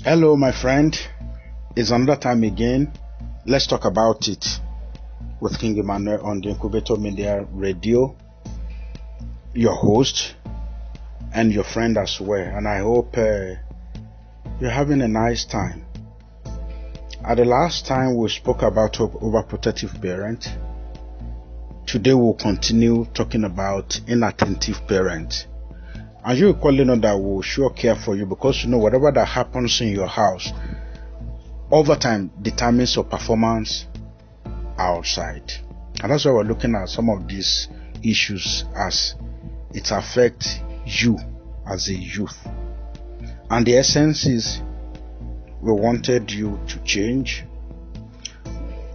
Hello, my friend. It's another time again. Let's talk about it with King Emmanuel on the Incubator Media Radio. Your host and your friend as well. And I hope you're having a nice time. At the last time we spoke about overprotective parent. Today we'll continue talking about inattentive parent. And you equally know that we'll sure care for you, because you know whatever that happens in your house over time determines your performance outside. And that's why we're looking at some of these issues as it affects you as a youth. And the essence is we wanted you to change.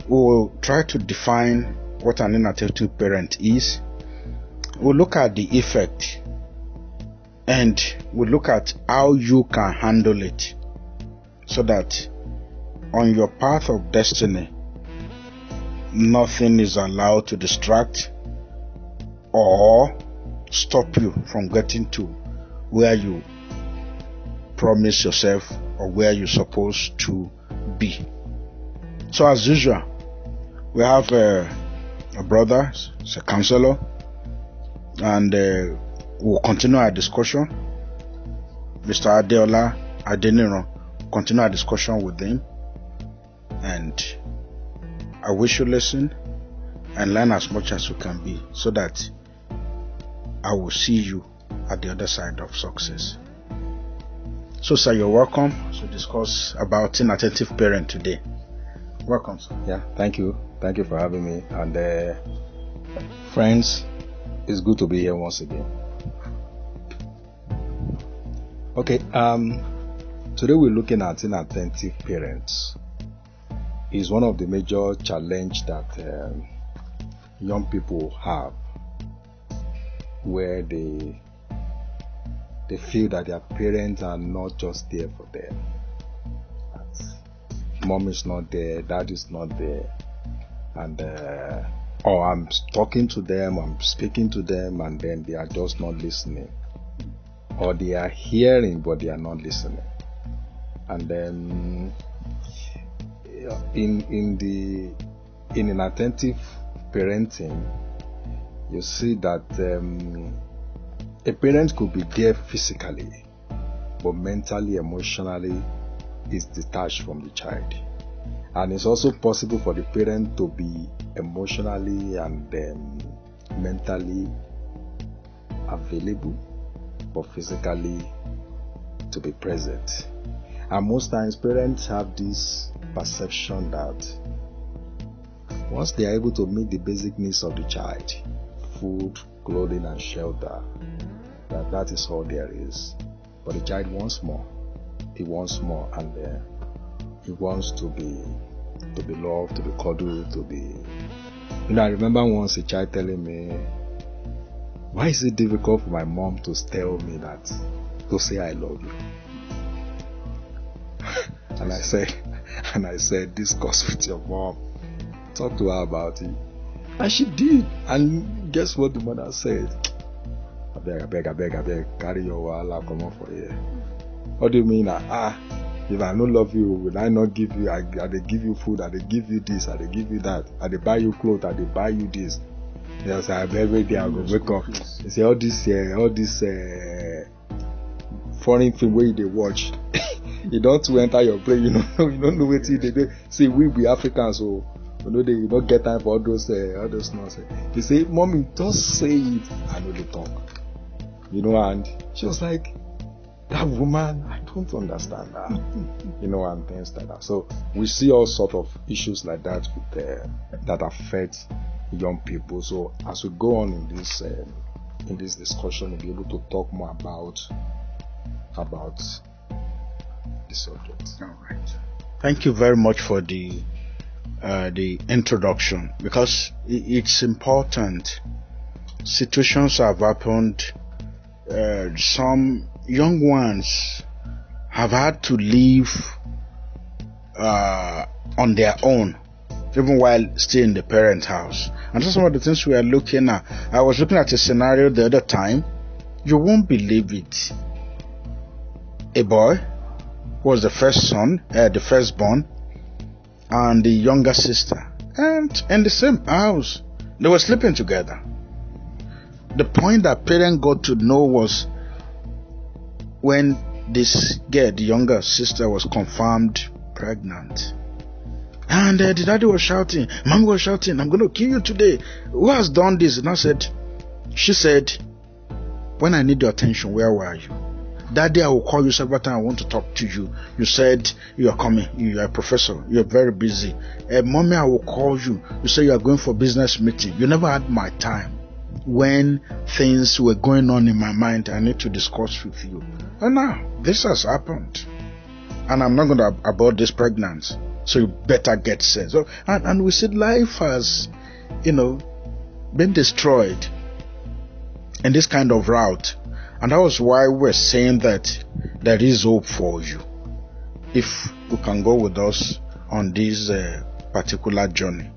We will try to define what an inattentive parent is. We'll look at the effect, and we'll look at how you can handle it so that on your path of destiny, nothing is allowed to distract or stop you from getting to where you promise yourself or where you're supposed to be. So as usual, we have a brother, he's a counselor, and we'll continue our discussion. Mr. Adeola Adeniro, continue our discussion with him, and I wish you listen and learn as much as you can be, so that I will see you at the other side of success. So sir, you're welcome to discuss about inattentive parent today. Welcome, sir. Yeah, thank you for having me. And friends, it's good to be here once again. Okay, today we're looking at inattentive parents. It's one of the major challenges that young people have, where they feel that their parents are not just there for them. That mom is not there, dad is not there, and or I'm talking to them, I'm speaking to them, and then they are just not listening, or they are hearing but they are not listening. And then in inattentive parenting, you see that a parent could be there physically, but mentally, emotionally is detached from the child. And it's also possible for the parent to be emotionally and mentally available, but physically to be present. And most times parents have this perception that once they are able to meet the basic needs of the child, food, clothing and shelter, that is all there is. But the child wants more. He wants more, and he wants to be loved, to be cuddled, to be. I remember once a child telling me, "Why is it difficult for my mom to tell me that, to say I love you?" and I said, "Discuss with your mom. Talk to her about it." And she did. And guess what the mother said? I beg, carry your wahala, come on for here. What do you mean? If I don't love you, will I not give you? I they give you food, I they give you this, I they give you that, I they buy you clothes, I they buy you this. Yes, every day I go wake up. You see all this foreign film where they watch. You don't enter your brain. You don't know what they do. See, we be Africans, so you don't get time for all those nonsense. They say, "Mommy, just say it." I know they talk. And she was like, "That woman, I don't understand that." And things like that. So we see all sort of issues like that that affect young people. So as we go on in this discussion, we'll be able to talk more about the subject. All right. Thank you very much for the introduction, because it's important. Situations have happened. Some young ones have had to live on their own, even while still in the parent house. And that's some of the things we are looking at. I was looking at a scenario the other time. You won't believe it. A boy was the first son, the firstborn, and the younger sister, and in the same house. They were sleeping together. The point that parents got to know was when this girl, the younger sister, was confirmed pregnant. And the daddy was shouting, mommy was shouting, I'm going to kill you today. Who has done this? And she said, when I need your attention, where were you? That day I will call you several times. I want to talk to you. You said you are coming. You are a professor. You are very busy. Mommy, I will call you. You say you are going for business meeting. You never had my time. When things were going on in my mind, I need to discuss with you. And now this has happened, and I'm not going to abort this pregnancy. So you better get sense. So, and we see life has, been destroyed in this kind of route. And that was why we're saying that there is hope for you if you can go with us on this particular journey.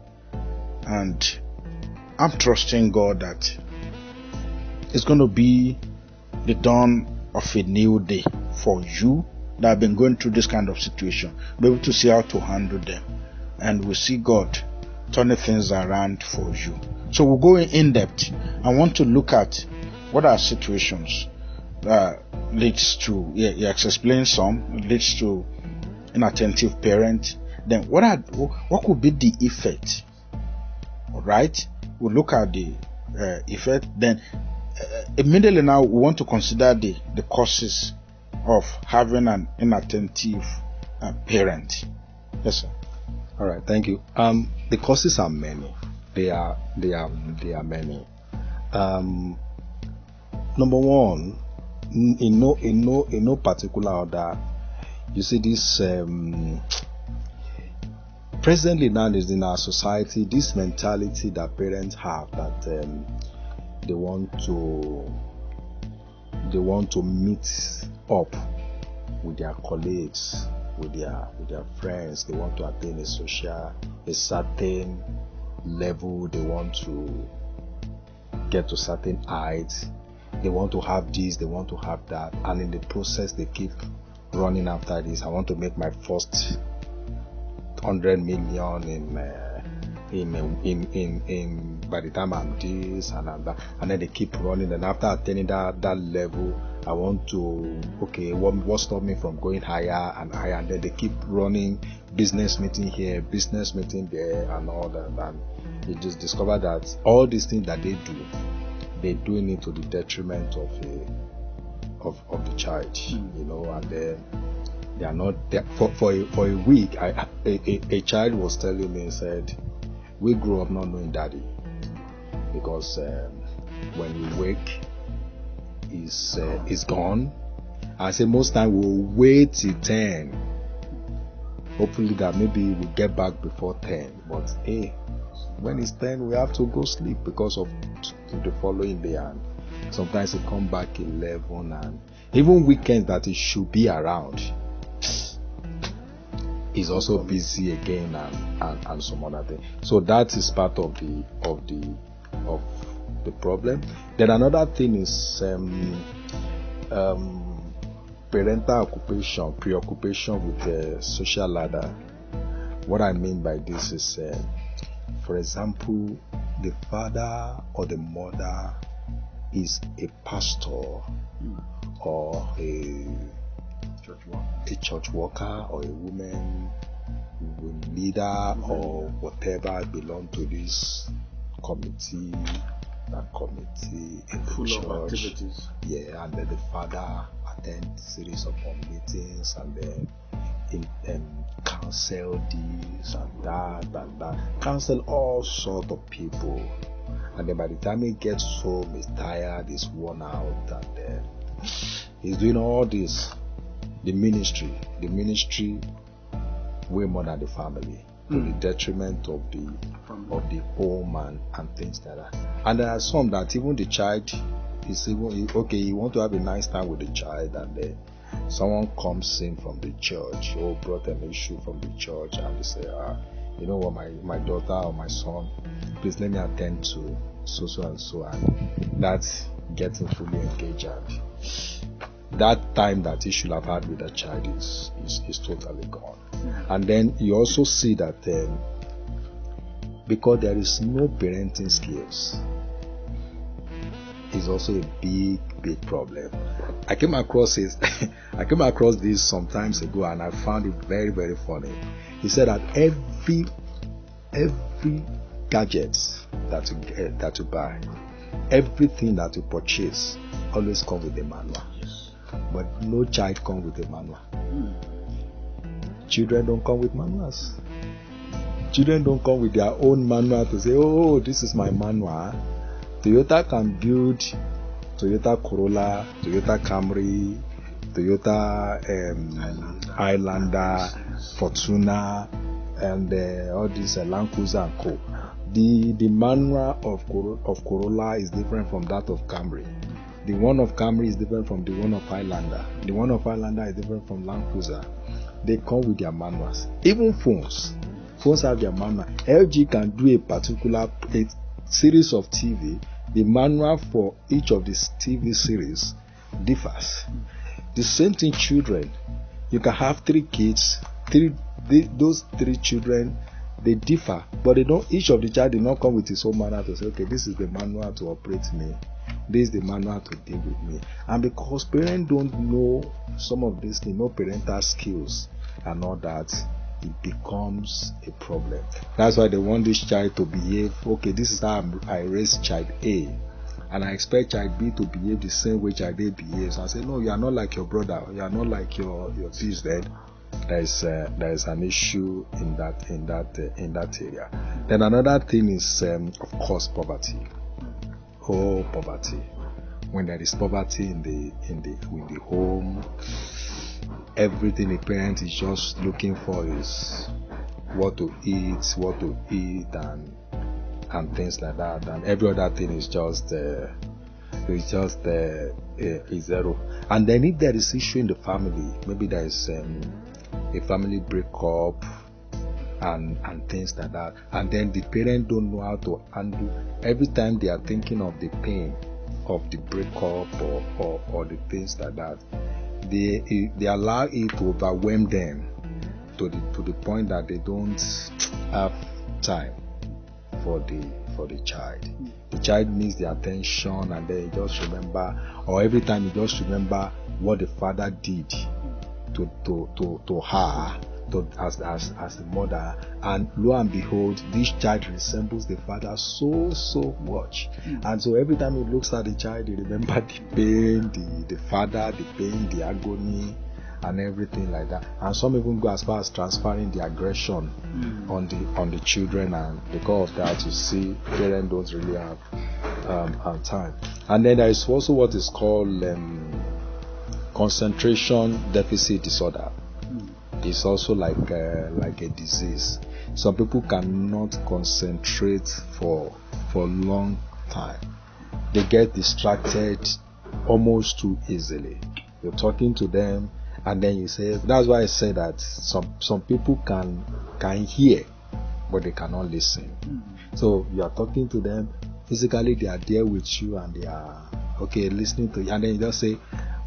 And I'm trusting God that it's going to be the dawn of a new day for you that have been going through this kind of situation. Be able to see how to handle them. And we see God turning things around for you. So we'll go in depth. I want to look at what are situations leads to, you explain some, leads to inattentive parent. Then what could be the effect? Alright, we'll look at the effect. Then immediately now we want to consider the causes of having an inattentive parent. Yes, sir. All right, thank you. The causes are many. They are many. Number one, in no particular order, you see this presently now is in our society this mentality that parents have that they want to meet up with their colleagues, with their friends. They want to attain a certain level. They want to get to certain heights. They want to have this, they want to have that, and in the process they keep running after this. I want to make my first 100 million in by the time I'm this and I'm that, and then they keep running. And after attaining that level, I want to what stopped me from going higher and higher? And then they keep running, business meeting here, business meeting there, and all that. And you just discover that all these things that they do, they're doing it to the detriment of the child, and then they are not there. For a week. A child was telling me, he said, we grew up not knowing daddy, because when we wake, is gone. I say most time we'll wait till 10. Hopefully that maybe we'll get back before 10. But when it's 10, we have to go sleep because of the following day, and sometimes it come back 11, and even weekends that it should be around is also busy again, and some other thing. So that is part of the problem. Then another thing is parental preoccupation with the social ladder. What I mean by this is, for example, the father or the mother is a pastor or a church worker or a woman leader or whatever, belong to this committee, that committee in the full church. of activities. Yeah, and then the father attend series of meetings, and then counsel this and that, counsel all sort of people, and then by the time he gets home, he's tired, he's worn out, and then he's doing all this. The ministry way more than the family, to the detriment of the home and things like that. And there are some that even the child is you want to have a nice time with the child, and then someone comes in from the church or brought an issue from the church, and they say, you know what, my daughter or my son, please let me attend to so and so, and that's getting fully engaged. that time that he should have had with the child is totally gone. And then you also see that because there is no parenting skills, is also a big problem. I came across this sometimes ago, and I found it very, very funny. He said that every gadget that you buy, everything that you purchase always comes with a manual. But no child comes with a manual. Children don't come with manuals. Children don't come with their own manual to say, oh, this is my manual. Toyota can build Toyota Corolla, Toyota Camry, Toyota Highlander, Fortuna, and all these Land Cruiser and Co. The manual of Corolla is different from that of Camry. The one of Camry is different from the one of Highlander. The one of Highlander is different from Land Cruiser. They come with their manuals. Even phones have their manual. LG can do a particular series of TV. The manual for each of these TV series differs. The same thing, children. You can have 3 kids. Those 3 children, they differ, but they don't. Each of the child did not come with his own manual to say, okay, this is the manual to operate me. This is the manual to deal with me. And because parents don't know some of these things, no parental skills and all that, it becomes a problem. That's why they want this child to behave. Okay, this is how I raise child A, and I expect child B to behave the same way child A behaves. I say, no, you are not like your brother. You are not like your this. Then there is an issue in that area. Then another thing is, of course, poverty. Oh, poverty. When there is poverty in the home, everything the parent is just looking for is what to eat, and things like that, and every other thing is just zero. And then if there is issue in the family, maybe there is a family breakup and things like that, and then the parent don't know how to handle. Every time they are thinking of the pain of the breakup or the things like that, they allow it to overwhelm them to the point that they don't have time for the child. The child needs the attention, and then you just remember, or every time you just remember what the father did to her, as the mother, and lo and behold, this child resembles the father so much. And so every time he looks at the child, he remembers the pain, the father, the pain, the agony, and everything like that. And some even go as far as transferring the aggression on the children, and because of that, you see, parents don't really have time. And then there is also what is called concentration deficit disorder. It's also like a disease. Some people cannot concentrate for a long time. They get distracted almost too easily. You're talking to them, and then you say, that's why I say that some people can hear, but they cannot listen. So you are talking to them, physically they are there with you, and they are listening to you, and then you just say,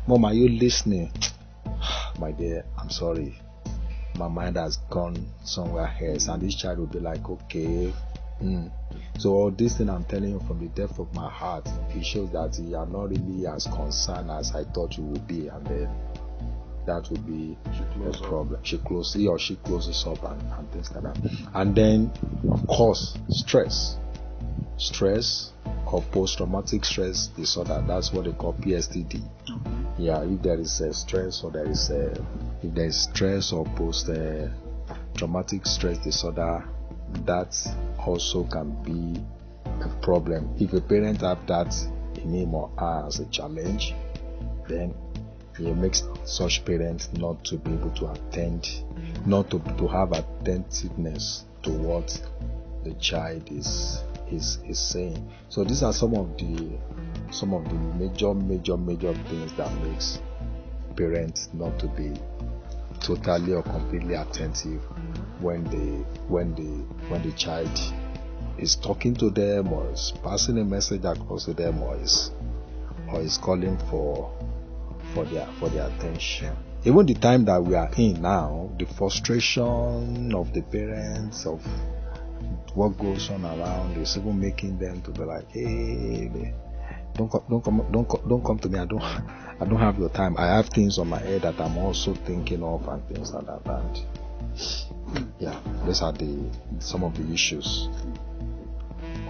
Mom, are you listening? My dear, I'm sorry, my mind has gone somewhere else. And this child will be like, okay. So all this thing I'm telling you from the depth of my heart, it shows that you are not really as concerned as I thought you would be, and then that would be a problem. She closes up and things like that. And then, of course, stress or post-traumatic stress disorder. That's what they call PSTD. Yeah, if there is stress, or if there is stress or post-traumatic stress disorder, that also can be a problem. If a parent have that in him or her as a challenge, then it makes such parents not to be able to attend, not to have attentiveness to what the child is saying. So these are some of the major things that makes parents not to be totally or completely attentive when the child is talking to them, or is passing a message across to them, or is calling for for their attention. Even the time that we are in now, the frustration of the parents of what goes on around is even making them to be like, hey, don't come to me. I don't have your time. I have things on my head that I'm also thinking of and things like that. And yeah, these are some of the issues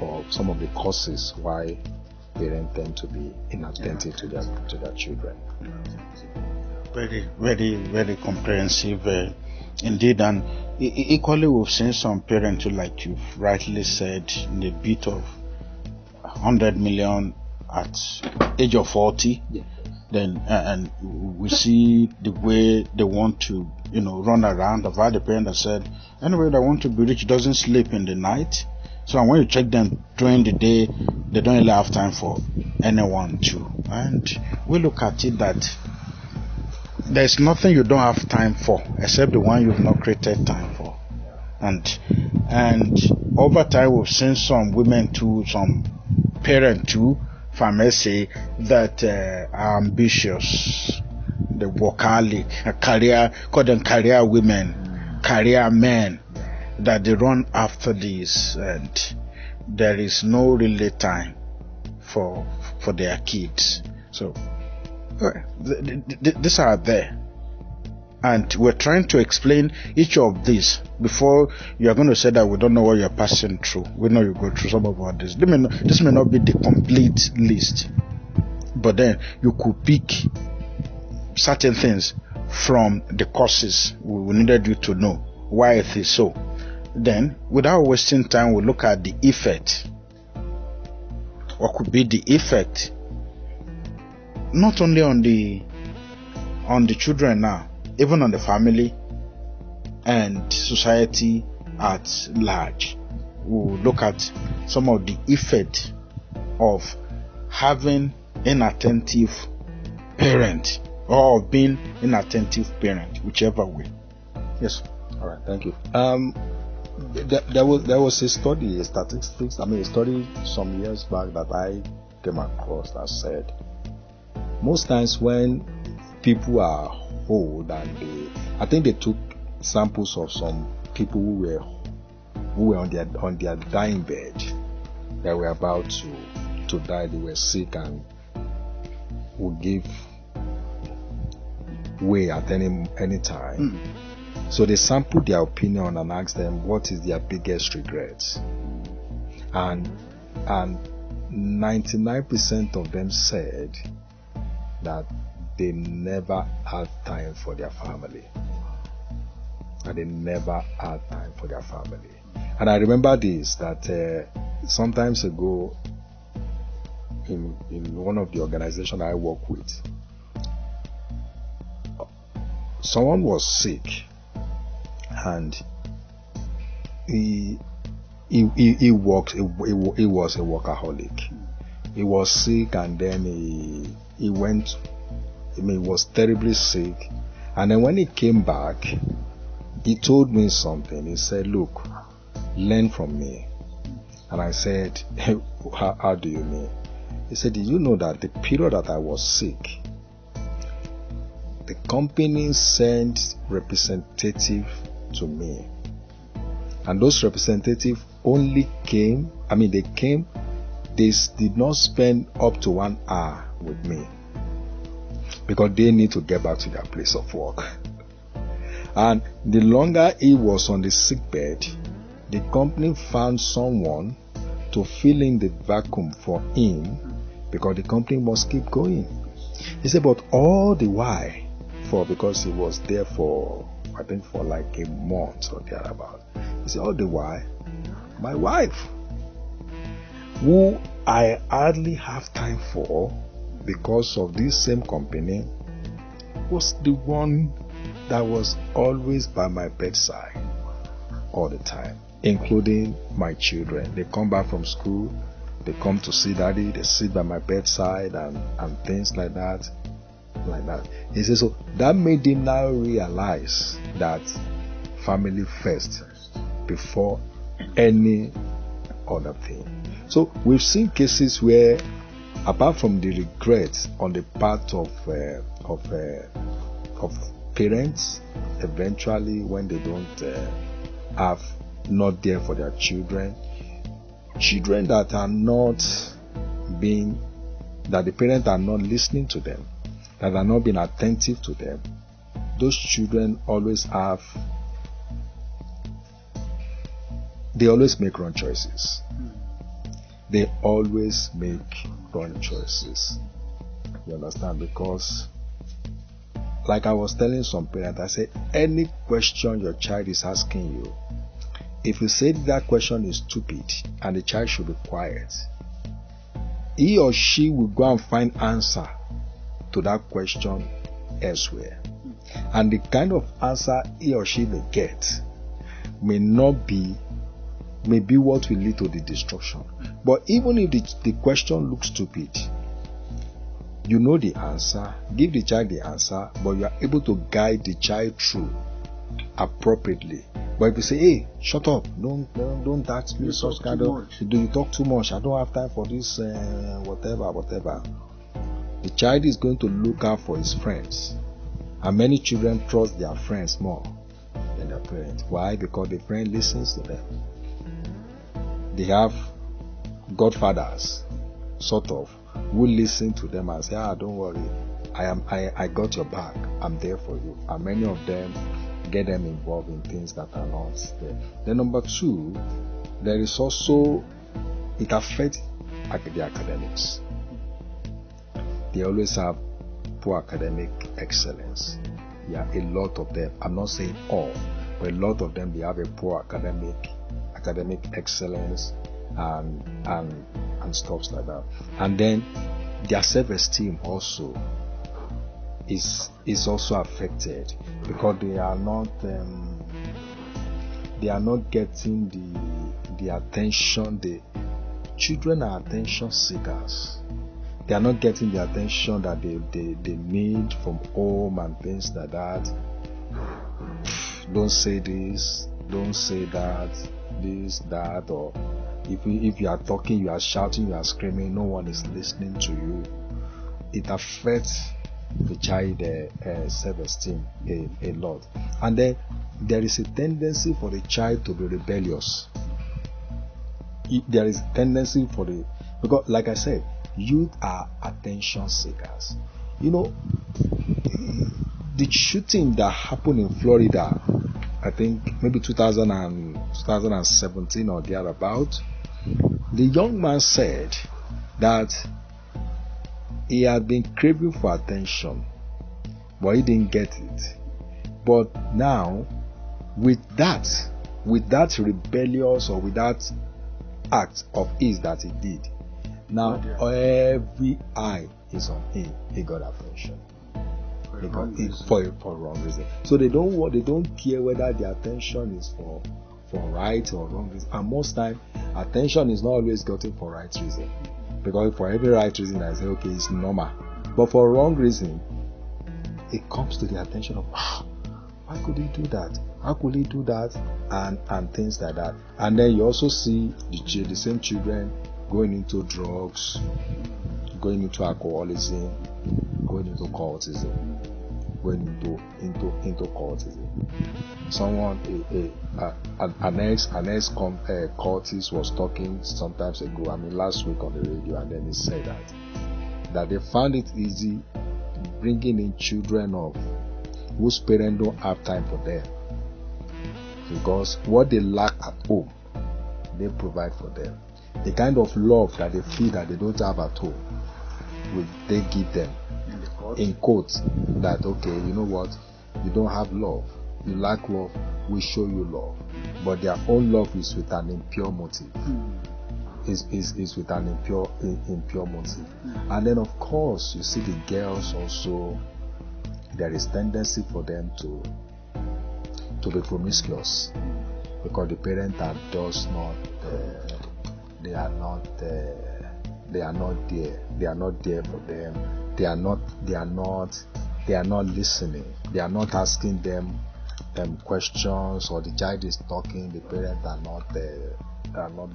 or some of the causes why parents tend to be inattentive to their children. Very, very, very comprehensive indeed, and equally we've seen some parents who, like you've rightly said, in the beat of 100 million at age of 40, then and we see the way they want to, run around. I've had a parent that said, anyway, that want to be rich doesn't sleep in the night. So when you check them during the day, they don't really have time for anyone too. And we look at it that there's nothing you don't have time for except the one you've not created time for. And over time we've seen some women too, some parents too, if I may say, that are ambitious, the workaholic, call them career women, career men, that they run after this, and there is no really time for their kids. So these are there, and we're trying to explain each of these before you are going to say that we don't know what you're passing through. We know you go through some of all this. This may not be the complete list, but then you could pick certain things from the causes we needed you to know why it is so. Then, without wasting time, we'll look at the effect. What could be the effect? Not only on the children now, even on the family and society at large. We'll look at some of the effect of having inattentive parent or being inattentive parent, whichever way. Yes. All right. Thank you. There was a study, a study some years back that I came across that said most times when people are old and I think they took samples of some people who were on their dying bed, they were about to die, they were sick and would give way at any time. So they sampled their opinion and asked them what is their biggest regrets, and 99% of them said that they never had time for their family. And they never had time for their family. And I remember this, that sometimes ago in one of the organizations I work with, someone was sick and he was a workaholic. He was sick and then he was terribly sick, and then when he came back he told me something. He said, look, learn from me. And I said, how do you mean? He said, did you know that the period that I was sick, the company sent representative to me, and those representatives only came, they did not spend up to 1 hour with me because they need to get back to their place of work. And the longer he was on the sick bed, the company found someone to fill in the vacuum for him because the company must keep going. He said, but all the while, because he was there for like a month or thereabout, he said, all the while, my wife, who I hardly have time for because of this same company, was the one that was always by my bedside all the time, including my children. They come back from school, they come to see daddy, they sit by my bedside and things like that. He says, so that made him now realize that family first before any other thing. So we've seen cases where, apart from the regret on the part of of parents eventually when they don't have not there for their children that are not being, that the parents are not listening to them, that are not being attentive to them. Those children always make wrong choices. They always make wrong choices. You understand? Because like I was telling some parents, I said, any question your child is asking you, if you say that question is stupid and the child should be quiet, he or she will go and find answer to that question elsewhere. And the kind of answer he or she may get may be what will lead to the destruction. But even if the question looks stupid, you know the answer, give the child the answer, but you are able to guide the child through appropriately. But if you say, hey, shut up, don't ask me such kind of, you talk too much, I don't have time for this, whatever. The child is going to look out for his friends. And many children trust their friends more than their parents. Why? Because the friend listens to them. They have godfathers, sort of, who listen to them and say, don't worry, I got your back, I'm there for you. And many of them get them involved in things that are not there. Then number two, there is also, it affects the academics. They always have poor academic excellence. Yeah, a lot of them, I'm not saying all, but a lot of them, they have a poor academic excellence and stuff like that. And then their self-esteem also is also affected because they are not getting the attention. The children are attention seekers. They are not getting the attention that they need from home and things like that. Don't say this, don't say that, this, that, or if you are talking, you are shouting, you are screaming, no one is listening to you. It affects the child self-esteem a lot. And then there is a tendency for the child to be rebellious. There is a tendency because like I said, youth are attention seekers. You know, the shooting that happened in Florida, I think maybe 2017 or thereabout, the young man said that he had been craving for attention, but he didn't get it. But now, with that rebellious or with that act of his that he did, now every eye is on him. He got attention. For a wrong reason. So they don't care whether the attention is for right or wrong reason. And most time, attention is not always gotten for right reason. Because for every right reason, I say, okay, it's normal. But for wrong reason, it comes to the attention of, why could he do that? How could he do that? And things like that. And then you also see the same children going into drugs, going into alcoholism, going into cultism, going into cultism. Someone, an ex-cultist was talking sometimes ago, last week on the radio, and then he said that they found it easy bringing in children of whose parents don't have time for them, because what they lack at home, they provide for them. The kind of love that they feel that they don't have at home, they give them in quotes that, okay, you know what, you don't have love, you lack love, we show you love. But their own love is with an impure motive. Is with an impure motive. And then of course you see the girls also, there is tendency for them to be promiscuous because the parents are just not they are not there for them. They are not listening. They are not asking them questions, or the child is talking, the parents are not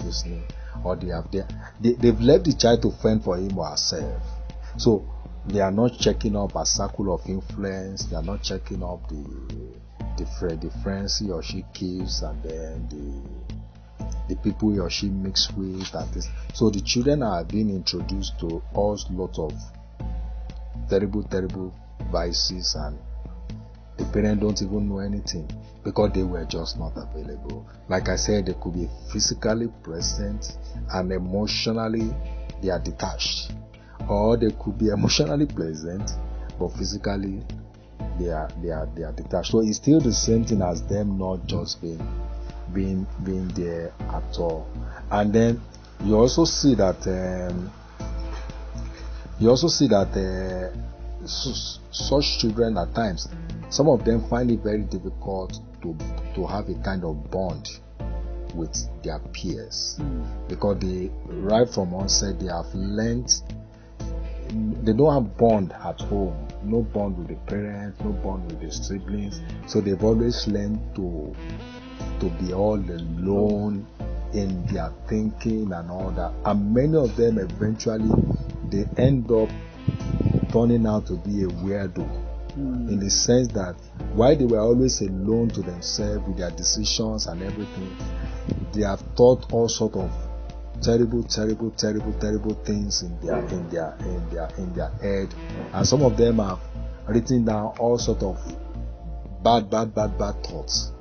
listening, or they've left the child to fend for him or herself. So they are not checking up a circle of influence. They are not checking up the friends he or she keeps, and then the people he or she mix with, and this. So the children are being introduced to all sorts of terrible vices, and the parents don't even know anything because they were just not available. Like I said, they could be physically present and emotionally they are detached, or they could be emotionally present but physically they are detached. So it's still the same thing as them not just being there at all. And then you also see that such children at times, some of them find it very difficult to have a kind of bond with their peers, because they, right from onset, they have learned they don't have bond at home, no bond with the parents, no bond with the siblings. So they've always learned to be all alone in their thinking and all that. And many of them eventually they end up turning out to be a weirdo, in the sense that while they were always alone to themselves with their decisions and everything, they have thought all sort of terrible things in their head, and some of them have written down all sort of bad thoughts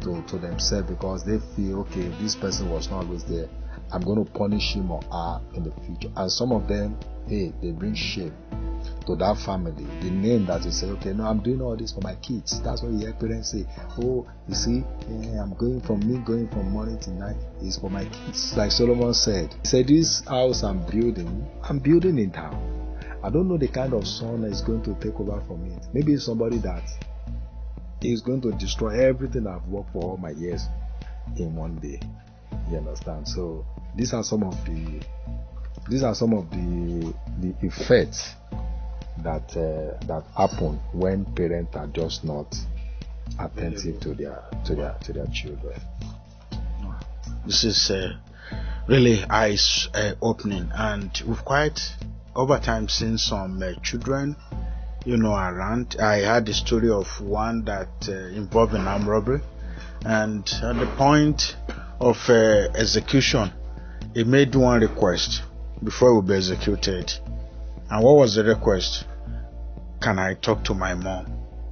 to themselves, because they feel, okay, this person was not always there, I'm going to punish him or her in the future. And some of them, they bring shame to that family. The name that you say, okay, no, I'm doing all this for my kids. That's what you hear parents say. Oh, you see, I'm going from morning to night is for my kids. Like Solomon said, he said, this house I'm building in town. I don't know the kind of son that is going to take over from it. Maybe it's somebody that is going to destroy everything I've worked for all my years in one day. You understand? So these are some of the effects that happen when parents are just not attentive to their children. This is really eyes opening, and we've quite over time seen some children, around. I had the story of one that involved an armed robbery, and at the point of execution, he made one request before he would be executed. And what was the request? Can I talk to my mom?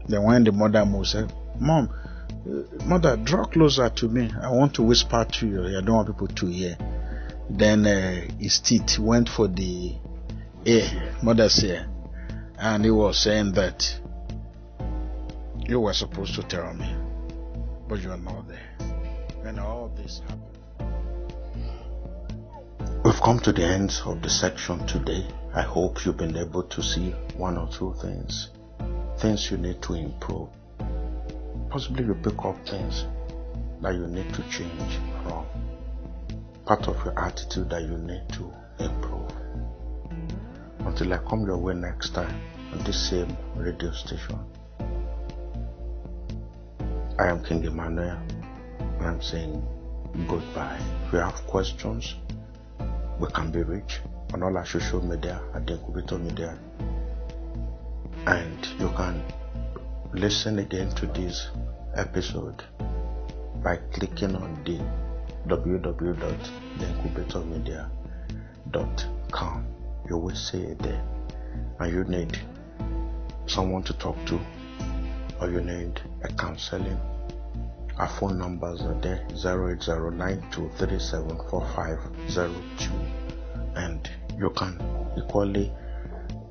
Then when the mother moved, said, Mother, draw closer to me. I want to whisper to you. I don't want people to hear. Then his teeth went for the ear, mother's ear. And he was saying that you were supposed to tell me, but you are not there. When all this happened. We've come to the end of the section today. I hope you've been able to see one or two things you need to improve. Possibly you pick up things that you need to change from, part of your attitude that you need to improve. Until I come your way next time on this same radio station, I am King Emmanuel, and I'm saying goodbye. If you have questions, we can be reached on all our social media at the Incubator Media, and you can listen again to this episode by clicking on the www.theincubatormedia.com. You will see it there, and you need someone to talk to, or you need a counseling. Our phone numbers are there: 08092374502, and you can equally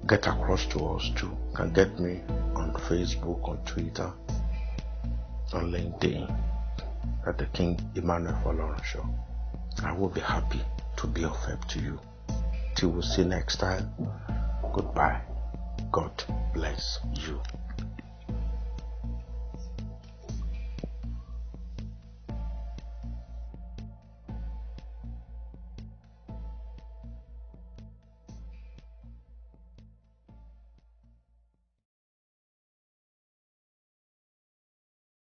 get across to us too. You can get me on Facebook, on Twitter, on LinkedIn at the King Emmanuel Folarin Show. I will be happy to be of help to you. Till we see next time, goodbye. God bless you.